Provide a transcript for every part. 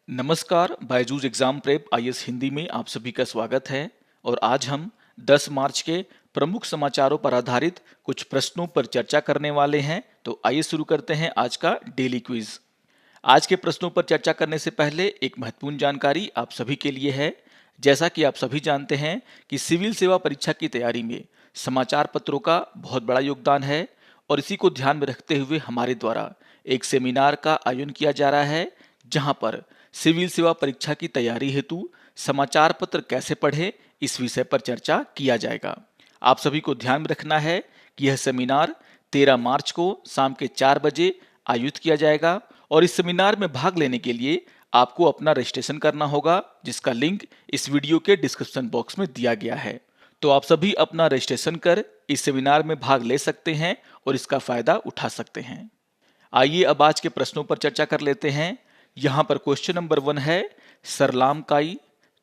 नमस्कार, Byju's exam prep IAS Hindi में आप सभी का स्वागत है। और आज हम 10 मार्च के प्रमुख समाचारों पर आधारित कुछ प्रश्नों पर चर्चा करने वाले हैं। तो आइए शुरू करते हैं आज का डेली क्विज। आज के प्रश्नों पर चर्चा करने से पहले एक महत्वपूर्ण जानकारी आप सभी के लिए है। जैसा कि आप सभी जानते हैं कि सिविल सेवा परीक्षा की तैयारी में समाचार पत्रों का बहुत बड़ा योगदान है, और इसी को ध्यान में रखते हुए हमारे द्वारा एक सेमिनार का आयोजन किया जा रहा है, जहां पर सिविल सेवा परीक्षा की तैयारी हेतु समाचार पत्र कैसे पढ़ें इस विषय पर चर्चा किया जाएगा। आप सभी को ध्यान में रखना है कि यह सेमिनार 13 मार्च को शाम के 4 बजे आयोजित किया जाएगा, और इस सेमिनार में भाग लेने के लिए आपको अपना रजिस्ट्रेशन करना होगा, जिसका लिंक इस वीडियो के डिस्क्रिप्शन बॉक्स में दिया गया है। तो आप सभी अपना रजिस्ट्रेशन कर इस सेमिनार में भाग ले सकते हैं और इसका फायदा उठा सकते हैं। आइए अब आज के प्रश्नों पर चर्चा कर लेते हैं। यहाँ पर क्वेश्चन नंबर 1 है, सरलाम काई,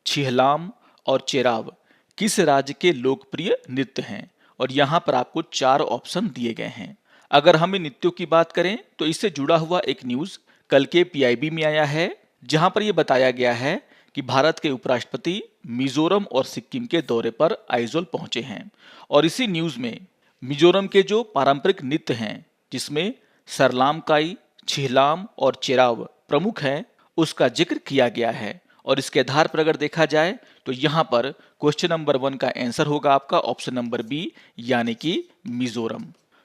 छिहलाम और चेराव किस राज्य के लोकप्रिय नृत्य हैं? और यहाँ पर आपको 4 ऑप्शन दिए गए हैं। अगर हम इन नृत्यों की बात करें तो इससे जुड़ा हुआ एक न्यूज कल के पीआईबी में आया है, जहां पर यह बताया गया है कि भारत के उपराष्ट्रपति मिजोरम और सिक्किम के दौरे पर आइजोल पहुंचे हैं। और इसी न्यूज में मिजोरम के जो पारंपरिक नृत्य हैं, जिसमें सरलाम काई, छिहलाम और चेराव प्रमुख हैं, उसका जिक्र किया गया है। और इसके आधार पर अगर देखा जाए तो यहाँ पर क्वेश्चन नंबर 1 का आंसर होगा आपका ऑप्शन नंबर बी, यानी कि मिजोरम।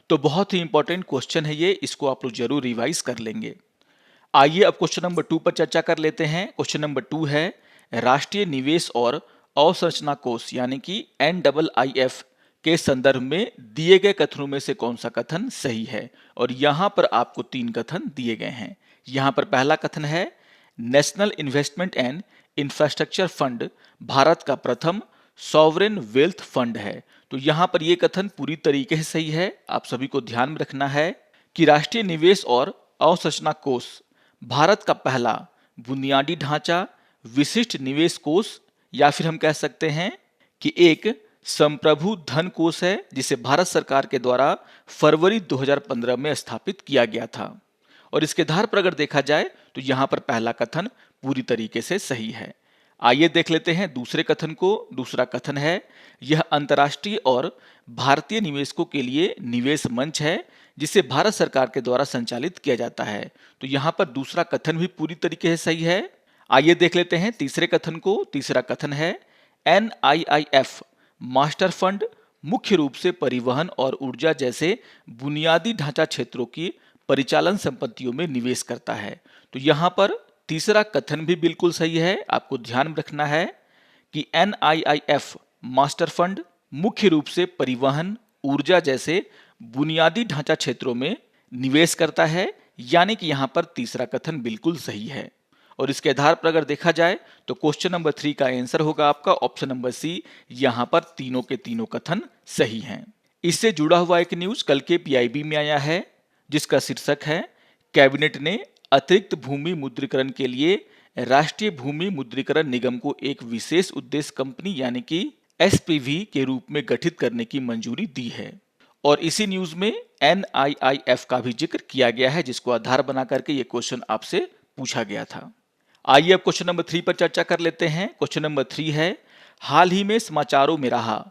तो बहुत ही इंपॉर्टेंट क्वेश्चन है ये, इसको आप लोग जरूर रिवाइज कर लेंगे। आइए अब क्वेश्चन नंबर 2 पर चर्चा कर लेते हैं। क्वेश्चन नंबर 2 है, राष्ट्रीय निवेश और अवसंरचना कोष यानी कि NIIF के संदर्भ में दिए गए कथनों में से कौन सा कथन सही है? और यहाँ पर आपको 3 कथन दिए गए हैं। यहाँ पर पहला कथन है, national investment and infrastructure fund Bharat का प्रथम सॉवरेन वेल्थ फंड है। तो यहाँ पर यह कथन पूरी तरीके से सही है। आप सभी को ध्यान में रखना है कि राष्ट्रीय निवेश और अवसंरचना कोष भारत का पहला बुनियादी ढांचा विशिष्ट निवेश कोष, या फिर हम कह सकते हैं कि एक संप्रभु धन कोष है, जिसे भारत सरकार के द्वारा फरवरी 2015 में स्थापित किया गया था। और इसके आधार पर अगर देखा जाए तो यहाँ पर पहला कथन पूरी तरीके से सही है। आइए देख लेते हैं दूसरे कथन को। दूसरा कथन है, यह अंतर्राष्ट्रीय और भारतीय निवेशकों के लिए निवेश मंच है, जिसे भारत सरकार के द्वारा संचालित किया जाता है। तो यहाँ पर दूसरा कथन भी पूरी तरीके से सही है। आइए देख लेते हैं तीसरे कथन को। तीसरा कथन है, NIIF मास्टर फंड मुख्य रूप से परिवहन और ऊर्जा जैसे बुनियादी ढांचा क्षेत्रों की परिचालन संपत्तियों में निवेश करता है। तो यहाँ पर तीसरा कथन भी बिल्कुल सही है। आपको ध्यान में रखना है कि NIIF मास्टर फंड मुख्य रूप से परिवहन, ऊर्जा जैसे बुनियादी ढांचा क्षेत्रों में निवेश करता है, यानी कि यहाँ पर तीसरा कथन बिल्कुल सही है। और इसके आधार पर अगर देखा जाए तो क्वेश्चन नंबर 3 का आंसर होगा आपका ऑप्शन नंबर सी। यहाँ पर तीनों के तीनों कथन सही हैं। इससे जुड़ा हुआ एक न्यूज कल के पीआईबी में आया है, जिसका शीर्षक है, कैबिनेट ने अतिरिक्त भूमि मुद्रीकरण के लिए राष्ट्रीय भूमि मुद्रीकरण निगम को एक विशेष उद्देश्य कंपनी यानी कि SPV के रूप में गठित करने की मंजूरी दी है। और इसी न्यूज में NIIF का भी जिक्र किया गया है, जिसको आधार बना करके ये क्वेश्चन आपसे पूछा गया था। आइए अब क्वेश्चन नंबर 3 पर चर्चा कर लेते हैं। क्वेश्चन नंबर 3 है, हाल ही में समाचारों में रहा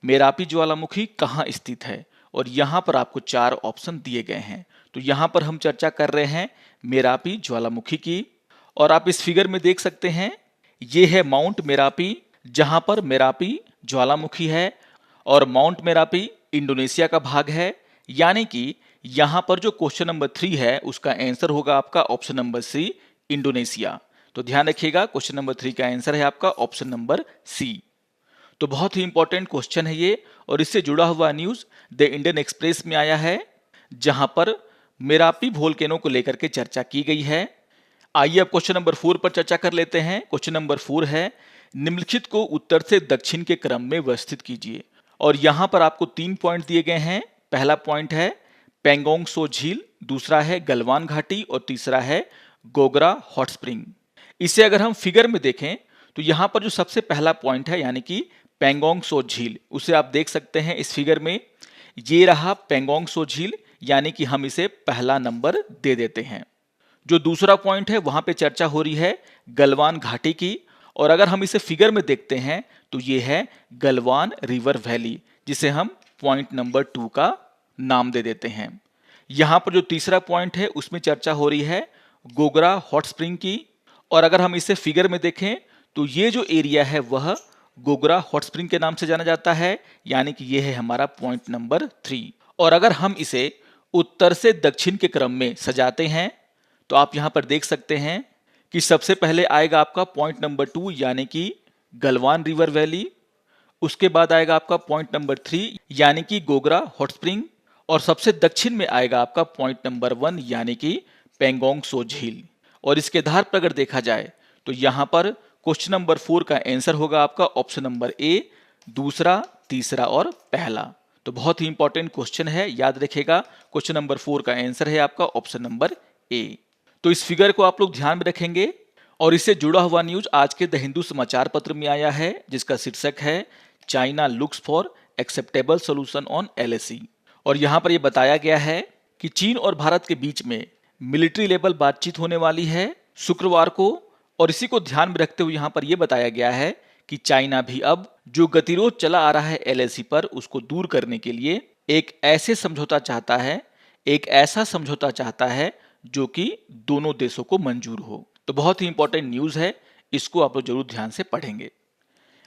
मेरापी ज्वालामुखी कहाँ स्थित है? और यहाँ पर आपको 4 ऑप्शन दिए गए हैं। तो यहाँ पर हम चर्चा कर रहे हैं मेरापी ज्वालामुखी की। और आप इस फिगर में देख सकते हैं, ये है माउंट मेरापी, जहाँ पर मेरापी ज्वालामुखी है। और माउंट मेरापी इंडोनेशिया का भाग है, यानी कि यहाँ पर जो क्वेश्चन नंबर 3 है उसका आंसर होगा आपका ऑप्शन नंबर सी, इंडोनेशिया। तो ध्यान रखिएगा, क्वेश्चन नंबर 3 का आंसर है आपका ऑप्शन नंबर सी। तो बहुत ही इंपॉर्टेंट क्वेश्चन है ये, और इससे जुड़ा हुआ न्यूज द इंडियन एक्सप्रेस में आया है, जहां पर मेरापी वोल्केनो को लेकर के चर्चा की गई है। आइए अब क्वेश्चन नंबर 4 पर चर्चा कर लेते हैं। क्वेश्चन नंबर 4 है, निम्नलिखित को उत्तर से दक्षिण के क्रम में व्यवस्थित कीजिए। और यहां पर आपको 3 पॉइंट दिए गए हैं। पहला पॉइंट है पेंगोंग सो झील, दूसरा है गलवान घाटी, और तीसरा है गोगरा हॉट स्प्रिंग। इसे अगर हम फिगर में देखें तो यहां पर जो सबसे पहला पॉइंट है यानी कि पेंगोंग सो झील, उसे आप देख सकते हैं इस फिगर में। ये रहा पेंगोंग सो झील, यानी कि हम इसे पहला नंबर दे देते हैं। जो दूसरा पॉइंट है वहां पे चर्चा हो रही है गलवान घाटी की, और अगर हम इसे फिगर में देखते हैं तो ये है गलवान रिवर वैली, जिसे हम पॉइंट नंबर 2 का नाम दे देते हैं। यहां पर जो तीसरा पॉइंट है उसमें चर्चा हो रही है गोगरा हॉट स्प्रिंग की, और अगर हम इसे फिगर में देखें तो ये जो एरिया है वह गोगरा हॉट स्प्रिंग के नाम से जाना जाता है, यानी कि यह है हमारा पॉइंट नंबर 3। और अगर हम इसे उत्तर से दक्षिण के क्रम में सजाते हैं तो आप यहां पर देख सकते हैं कि सबसे पहले आएगा आपका पॉइंट नंबर 2 यानी कि गलवान रिवर वैली, उसके बाद आएगा आपका पॉइंट नंबर 3 यानी कि गोगरा हॉट स्प्रिंग, और सबसे दक्षिण में आएगा आपका पॉइंट नंबर 1 यानी कि पेंगोंग सो झील। और इसके आधार पर अगर देखा जाए तो यहां पर क्वेश्चन नंबर 4 का आंसर होगा आपका ऑप्शन नंबर ए, दूसरा, तीसरा और पहला। तो बहुत ही इंपॉर्टेंट क्वेश्चन है, याद रखिएगा क्वेश्चन नंबर 4 का आंसर है आपका ऑप्शन नंबर ए। तो इस फिगर को आप लोग ध्यान में रखेंगे। और इससे जुड़ा हुआ न्यूज आज के द हिंदू समाचार पत्र में आया है, जिसका शीर्षक है China looks for acceptable solution on LAC. और यहां पर यह बताया गया है कि चीन और भारत के बीच में मिलिट्री लेवल बातचीत होने वाली है शुक्रवार को, और इसी को ध्यान में रखते हुए यहां पर यह बताया गया है कि चाइना भी अब जो गतिरोध चला आ रहा है एलएसी पर उसको दूर करने के लिए एक ऐसे समझौता चाहता है, एक ऐसा समझौता चाहता है जो कि दोनों देशों को मंजूर हो। तो बहुत ही इंपॉर्टेंट न्यूज है, इसको आप लोग जरूर ध्यान से पढ़ेंगे।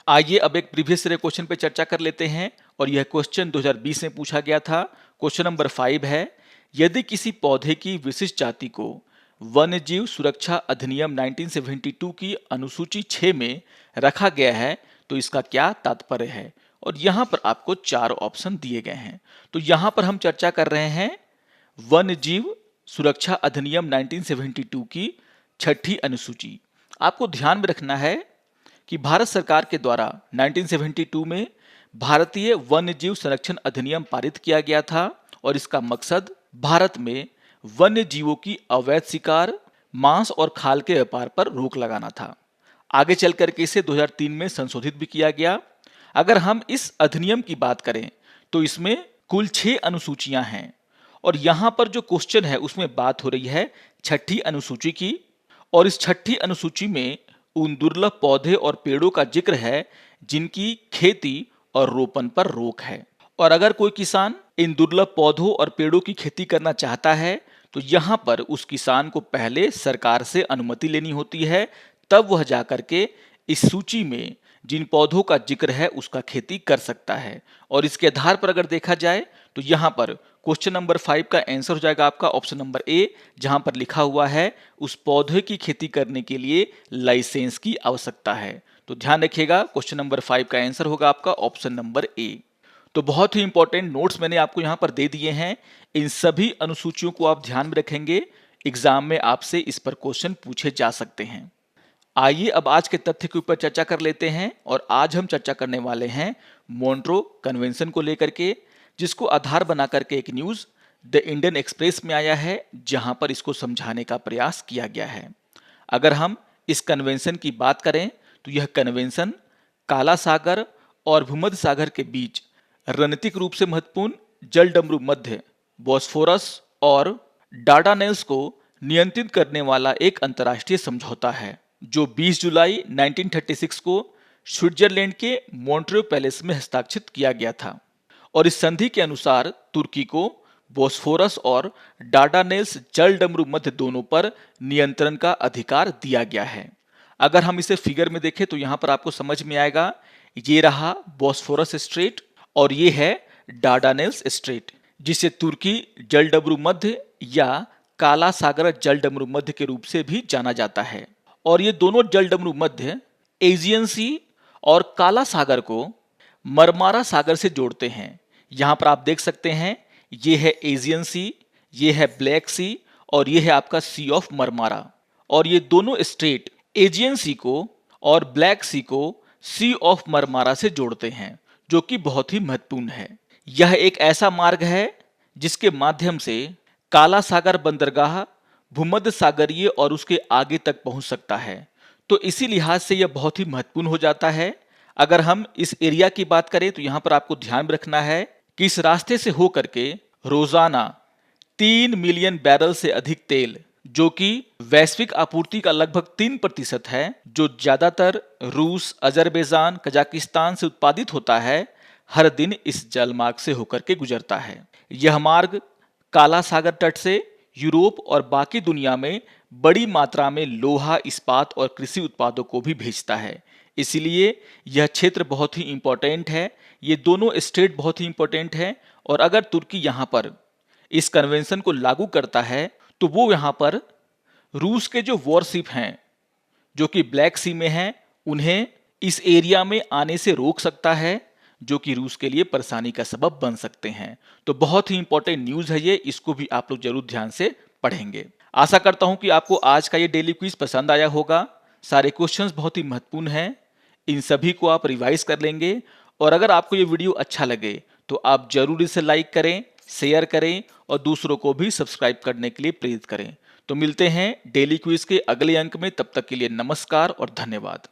आइए अब एक प्रीवियस ईयर क्वेश्चन पे चर्चा कर लेते हैं, और यह क्वेश्चन 2020 में पूछा गया था। क्वेश्चन नंबर 5 है, यदि किसी पौधे की विशिष्ट जाति को वन्यजीव सुरक्षा अधिनियम 1972 की अनुसूची 6 में रखा गया है तो इसका क्या तात्पर्य है। और यहां पर आपको 4 ऑप्शन दिए गए हैं। तो यहां पर हम चर्चा कर रहे हैं वन्यजीव सुरक्षा अधिनियम 1972 की 6ठी अनुसूची। आपको ध्यान में रखना है कि भारत सरकार के द्वारा 1972 में भारतीय वन्यजीव संरक्षण अधिनियम पारित किया गया था, और इसका मकसद भारत में वन्य जीवों की अवैध शिकार, मांस और खाल के व्यापार पर रोक लगाना था। आगे चल करके इसे 2003 में संशोधित भी किया गया। अगर हम इस अधिनियम की बात करें तो इसमें कुल 6 अनुसूचियां हैं, और यहां पर जो क्वेश्चन है उसमें बात हो रही है 6ठी अनुसूची की। और इस 6ठी अनुसूची में उन दुर्लभ पौधे और पेड़ों का जिक्र है जिनकी खेती और रोपण पर रोक है। और अगर कोई किसान इन दुर्लभ पौधों और पेड़ों की खेती करना चाहता है तो यहाँ पर उस किसान को पहले सरकार से अनुमति लेनी होती है, तब वह जाकर के इस सूची में जिन पौधों का जिक्र है उसका खेती कर सकता है। और इसके आधार पर अगर देखा जाए तो यहाँ पर क्वेश्चन नंबर 5 का आंसर हो जाएगा आपका ऑप्शन नंबर ए, जहां पर लिखा हुआ है उस पौधे की खेती करने के लिए लाइसेंस की आवश्यकता है। तो ध्यान रखिएगा क्वेश्चन नंबर 5 का आंसर होगा आपका ऑप्शन नंबर ए। तो बहुत ही इंपॉर्टेंट नोट्स मैंने आपको यहां पर दे दिए हैं, इन सभी अनुसूचियों को आप ध्यान में रखेंगे, एग्जाम में आपसे इस पर क्वेश्चन पूछे जा सकते हैं। आइए अब आज के तथ्य के ऊपर चर्चा कर लेते हैं, और आज हम चर्चा करने वाले हैं मॉन्ट्रो कन्वेंशन को लेकर के, जिसको आधार बना करके एक न्यूज द इंडियन एक्सप्रेस में आया है, जहां पर इसको समझाने का प्रयास किया गया है। अगर हम इस कन्वेंशन की बात करें तो यह कन्वेंशन काला सागर और भूमध्य सागर के बीच रणनीतिक रूप से महत्वपूर्ण जलडमरू मध्य बॉस्फोरस और डार्डानेल्स को नियंत्रित करने वाला एक अंतर्राष्ट्रीय समझौता है, जो 20 जुलाई 1936 को स्विट्जरलैंड के मॉन्ट्रियो पैलेस में हस्ताक्षरित किया गया था। और इस संधि के अनुसार तुर्की को बॉस्फोरस और डार्डानेल्स जलडमरू मध्य दोनों पर नियंत्रण का अधिकार दिया गया है। अगर हम इसे फिगर में देखें तो यहां पर आपको समझ में आएगा, ये रहा बॉस्फोरस स्ट्रेट और ये है डार्डानेल्स स्ट्रेट, जिसे तुर्की जलडमरू मध्य या काला सागर जलडमरू मध्य के रूप से भी जाना जाता है। और ये दोनों जलडमरू मध्य एजियन सी और काला सागर को मरमारा सागर से जोड़ते हैं। यहां पर आप देख सकते हैं, ये है एजियन सी, ये है ब्लैक सी, और ये है आपका सी ऑफ मरमारा। और ये दोनों स्ट्रेट एजियन सी को और ब्लैक सी को सी ऑफ मरमारा से जोड़ते हैं, जो कि बहुत ही महत्वपूर्ण है। यह एक ऐसा मार्ग है जिसके माध्यम से काला सागर बंदरगाह भूमध्य सागरीय और उसके आगे तक पहुंच सकता है। तो इसी लिहाज से यह बहुत ही महत्वपूर्ण हो जाता है। अगर हम इस एरिया की बात करें तो यहां पर आपको ध्यान में रखना है कि इस रास्ते से होकर के रोजाना 3 मिलियन बैरल से अधिक तेल जो कि वैश्विक आपूर्ति का लगभग 3% है, जो ज्यादातर रूस, अजरबैजान, कजाकिस्तान से उत्पादित होता है, हर दिन इस जलमार्ग से होकर के गुजरता है। यह मार्ग काला सागर तट से यूरोप और बाकी दुनिया में बड़ी मात्रा में लोहा, इस्पात और कृषि उत्पादों को भी भेजता है। इसलिए यह क्षेत्र बहुत ही इंपॉर्टेंट है। ये दोनों स्टेट बहुत ही इंपॉर्टेंट है और अगर तुर्की यहाँ पर इस कन्वेंशन को लागू करता है तो वो यहाँ पर रूस के जो वॉरशिप हैं जो कि ब्लैक सी में हैं, उन्हें इस एरिया में आने से रोक सकता है, जो कि रूस के लिए परेशानी का सबब बन सकते हैं। तो बहुत ही इंपॉर्टेंट न्यूज़ है ये, इसको भी आप लोग जरूर ध्यान से पढ़ेंगे। आशा करता हूं कि आपको आज का ये डेली क्विज पसंद आया होगा। सारे क्वेश्चंस बहुत ही महत्वपूर्ण हैं, इन सभी को आप रिवाइज कर लेंगे और अगर आपको ये वीडियो अच्छा लगे तो आप जरूर इसे लाइक करें, शेयर करें और दूसरों को भी सब्सक्राइब करने के लिए प्रेरित करें। तो मिलते हैं डेली क्विज के अगले अंक में, तब तक के लिए नमस्कार और धन्यवाद।